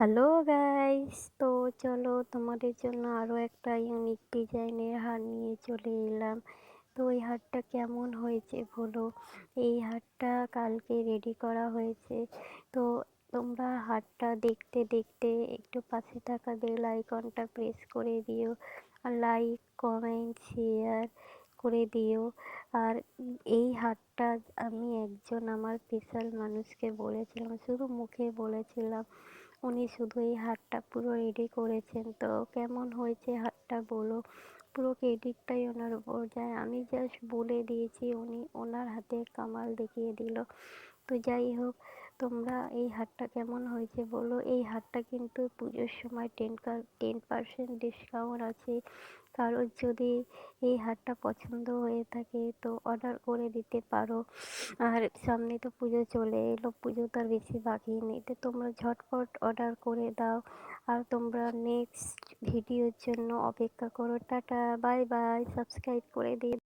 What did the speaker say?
Hello guys, তো চলো তোমাদের জন্য আরও একটা ইউনিক ডিজাইনের হার নিয়ে চলে এলাম। তো এই হারটা কেমন হয়েছে বলো। এই হারটা কালকে রেডি করা হয়েছে। তো তোমরা হারটা দেখতে দেখতে একটু পাশে থাকা বেল আইকনটা প্রেস করে দিও, আর লাইক কমেন্ট শেয়ার করে দিও। আর এই হারটা আমি একজন আমার স্পেশাল মানুষকে বলেছিলাম, শুধু মুখে বলেছিলাম, উনি শুধু এই হারটা পুরো রেডি করেছেন। তো কেমন হয়েছে হারটা বলো। পুরো ক্রেডিটটাই ওনার উপর যায়, আমি জাস্ট বলে দিয়েছি, উনি ওনার হাতে কামাল দেখিয়ে দিল। তো যাই হোক, তোমরা এই হারটা কেমন হয়েছে বলো। এই হারটা কিন্তু পুজোর সময় 10% ডিসকাউন্ট আছে। কারোর যদি এই হারটা পছন্দ হয়ে থাকে তো অর্ডার করে দিতে পারো। আর সামনে তো পুজো চলে এলো, পুজো তো আর বেশি বাকি নেই, তো তোমরা ঝটপট অর্ডার করে দাও। আর তোমরা নেক্সট ভিডিওর জন্য অপেক্ষা করো। টাটা, বাই বাই, সাবস্ক্রাইব করে দিও।